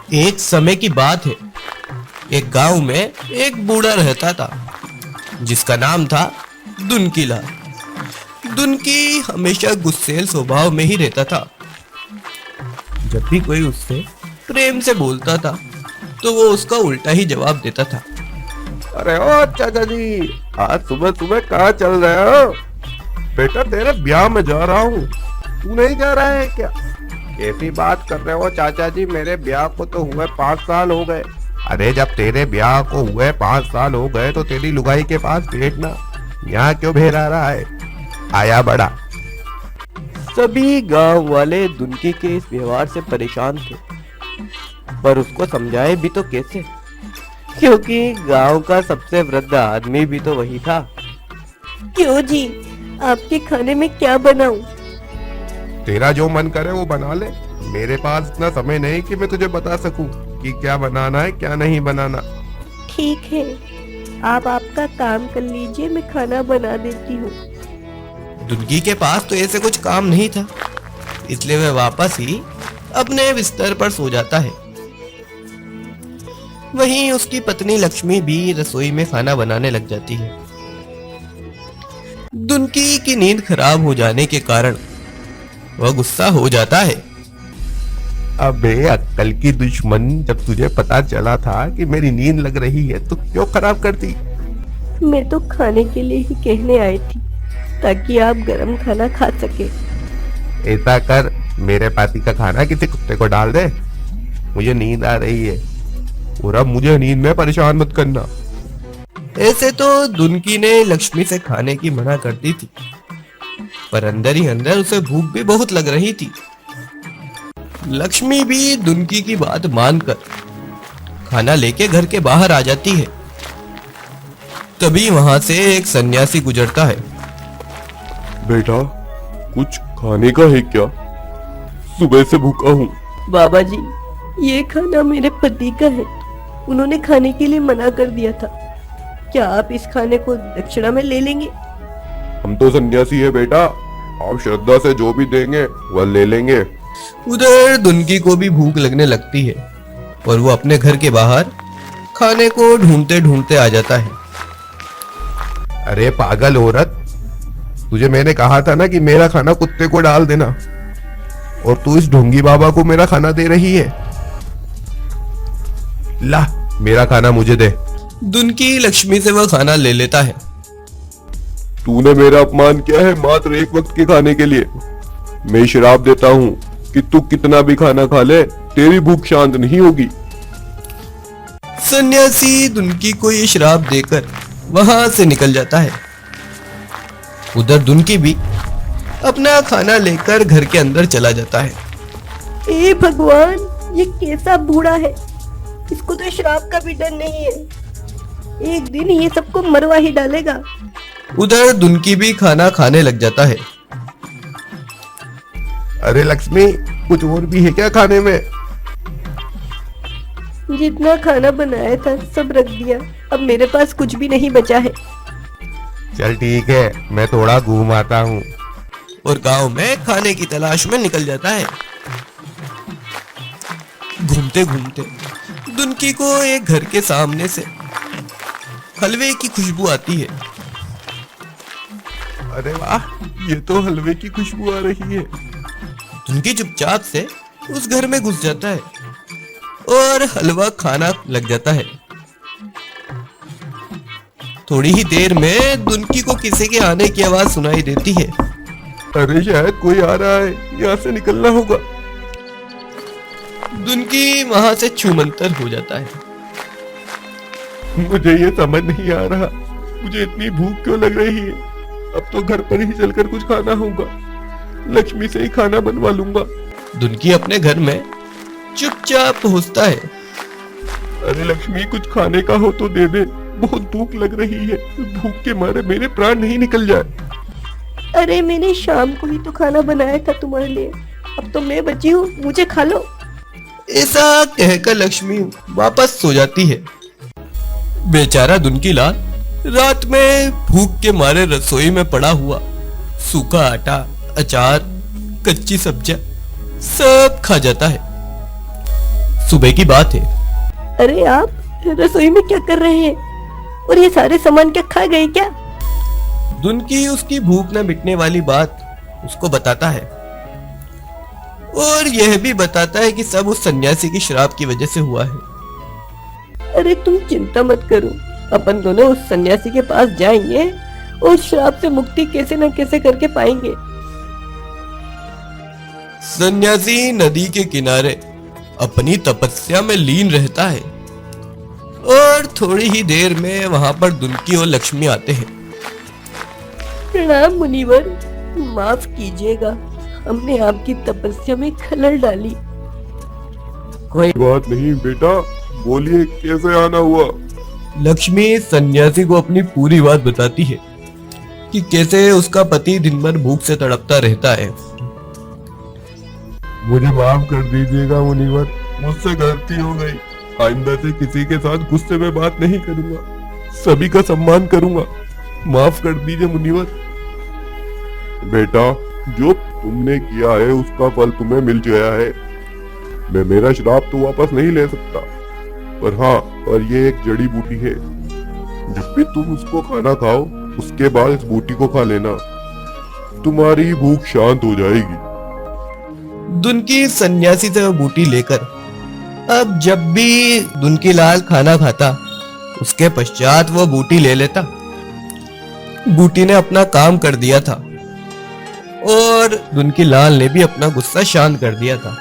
एक समय की बात है। एक गांव में एक बूढ़ा रहता था जिसका नाम था दुनकीलाल। दुनकी हमेशा गुस्सैल स्वभाव में ही रहता था। जब भी कोई उससे प्रेम से बोलता था तो वो उसका उल्टा ही जवाब देता था। अरे ओ चाचा जी, आज सुबह सुबह कहाँ चल रहे हो? बेटा तेरे ब्याह में जा रहा हूँ, तू नहीं जा रहा है क्या? कैसी बात कर रहे हो चाचा जी, मेरे ब्याह को तो हुए 5 साल हो गए। अरे जब तेरे ब्याह को हुए 5 साल हो गए तो तेरी लुगाई के पास बैठना, यहाँ क्यों भेरा रहा है? आया बड़ा। सभी गांव वाले दुनकी के इस व्यवहार से परेशान थे, पर उसको समझाए भी तो कैसे, क्योंकि गांव का सबसे वृद्ध आदमी भी तो वही था। क्यों जी, आपके खाने में क्या बनाऊं? तेरा जो मन करे वो बना ले, मेरे पास इतना समय नहीं कि मैं तुझे बता सकूं कि क्या बनाना है क्या नहीं बनाना। ठीक है, आप आपका काम कर लीजिए, मैं खाना बना देती हूँ। दुनकी के पास तो ऐसे कुछ काम नहीं था, इसलिए वह वापस ही अपने बिस्तर पर सो जाता है। वहीं उसकी पत्नी लक्ष्मी भी रसोई में खाना बनाने लग जाती है। दुनकी की नींद खराब हो जाने के कारण वह गुस्सा हो जाता है। अबे अक्कल की दुश्मन, जब तुझे पता चला था कि मेरी नींद लग रही है तो क्यों खराब करती? मैं तो खाने के लिए ही कहने आई थी ताकि आप गरम खाना खा सके। ऐसा कर, मेरे पाती का खाना किसी कुत्ते को डाल दे, मुझे नींद आ रही है और अब मुझे नींद में परेशान मत करना। ऐसे तो दुनकी ने लक्ष्मी से खाने की मना कर दी थी, पर अंदर ही अंदर उसे भूख भी बहुत लग रही थी। लक्ष्मी भी दुनकी की बात मानकर खाना लेके घर के बाहर आ जाती है। तभी वहां से एक सन्यासी गुजरता है। बेटा कुछ खाने का है क्या? सुबह से भूखा हूँ। बाबा जी, ये खाना मेरे पति का है, उन्होंने खाने के लिए मना कर दिया था। क्या आप इस खाने को दक्षिणा में ले लेंगे? हम तो सन्यासी है बेटा, आप श्रद्धा से जो भी देंगे वह ले लेंगे। उधर दुनकी को भी भूख लगने लगती है और वो अपने घर के बाहर खाने को ढूंढते ढूंढते आ जाता है। अरे पागल औरत, तुझे मैंने कहा था ना कि मेरा खाना कुत्ते को डाल देना, और तू इस ढोंगी बाबा को मेरा खाना दे रही है। ला, मेरा खाना मुझे दे। दुनकी लक्ष्मी से वह खाना ले लेता है। तूने मेरा अपमान किया है मात्र एक वक्त के खाने के लिए। मैं श्राप देता हूँ कि तू कितना भी खाना खा ले, तेरी भूख शांत नहीं होगी। सन्यासी दुनकी को ये श्राप देकर वहां से निकल जाता है। उधर दुनकी भी अपना खाना लेकर घर के अंदर चला जाता है। हे भगवान, ये कैसा बूढ़ा है, इसको तो श्राप का भी डर नहीं है, एक दिन ये सबको मरवा ही डालेगा। उधर दुनकी भी खाना खाने लग जाता है। अरे लक्ष्मी, कुछ और भी है क्या खाने में? जितना खाना बनाया था सब रख दिया, अब मेरे पास कुछ भी नहीं बचा है। चल ठीक है, मैं थोड़ा घूम आता हूँ। और गांव में खाने की तलाश में निकल जाता है। घूमते घूमते दुनकी को एक घर के सामने से हलवे की खुशबू आती है। अरे वाह, ये तो हलवे की खुशबू आ रही है। दुनकी चुपचाप से उस घर में घुस जाता है और हलवा खाना लग जाता है। थोड़ी ही देर में दुनकी को किसी के आने की आवाज सुनाई देती है। अरे शायद कोई आ रहा है, यहाँ से निकलना होगा। दुनकी वहां से छूमंतर हो जाता है। मुझे ये समझ नहीं आ रहा, मुझे इतनी भूख क्यों लग रही है। अब तो घर पर ही चलकर कुछ खाना होगा, लक्ष्मी से ही खाना बनवा लूंगा। दुनकी अपने घर में चुपचाप पहुंचता है। अरे लक्ष्मी, कुछ खाने का हो तो दे दे, बहुत भूख लग रही है, भूख के मारे मेरे प्राण नहीं निकल जाए। अरे मैंने शाम को ही तो खाना बनाया था तुम्हारे लिए, अब तो मैं बची हूँ, मुझे खा लो। ऐसा कहकर लक्ष्मी वापस सो जाती है। बेचारा दुनकीलाल रात में भूख के मारे रसोई में पड़ा हुआ सूखा आटा, अचार, कच्ची सब्जियां सब खा जाता है। सुबह की बात है। अरे आप रसोई में क्या कर रहे हैं? और ये सारे सामान क्या खा गए क्या? दुनकी उसकी भूख न मिटने वाली बात उसको बताता है और यह भी बताता है कि सब उस सन्यासी की शराब की वजह से हुआ है। अरे तुम चिंता मत करो, अपन दोनों उस सन्यासी के पास जाएंगे और शराब से मुक्ति कैसे न कैसे करके पाएंगे। सन्यासी नदी के किनारे अपनी तपस्या में लीन रहता है और थोड़ी ही देर में वहां पर दुनकी और लक्ष्मी आते हैं। प्रणाम मुनिवर, माफ कीजिएगा, हमने आपकी तपस्या में खलल डाली। कोई बात नहीं बेटा, बोलिए कैसे आना हुआ। लक्ष्मी सन्यासी को अपनी पूरी बात बताती है कि कैसे उसका पति दिन भर भूख से तड़पता रहता है। मुझे माफ कर दीजिएगा मुनिवर, मुझसे गलती हो गई। आइंदा से किसी के साथ गुस्से में बात नहीं करूंगा, सभी का सम्मान करूंगा। माफ कर दीजिए मुनिवर। बेटा, जो तुमने किया है उसका फल तुम्हें मिल गया है। मैं मेरा श्राप तो वापस नहीं ले सकता, पर हाँ, और ये एक जड़ी बूटी है। जब भी तुम उसको खाना खाओ, उसके बाद इस बूटी को खा लेना, तुम्हारी भूख शांत हो जाएगी। दुनकी सन्यासी से वो बूटी लेकर अब जब भी दुनकी लाल खाना खाता उसके पश्चात वो बूटी ले लेता। बूटी ने अपना काम कर दिया था और दुनकी लाल ने भी अपना गुस्सा शांत कर दिया था।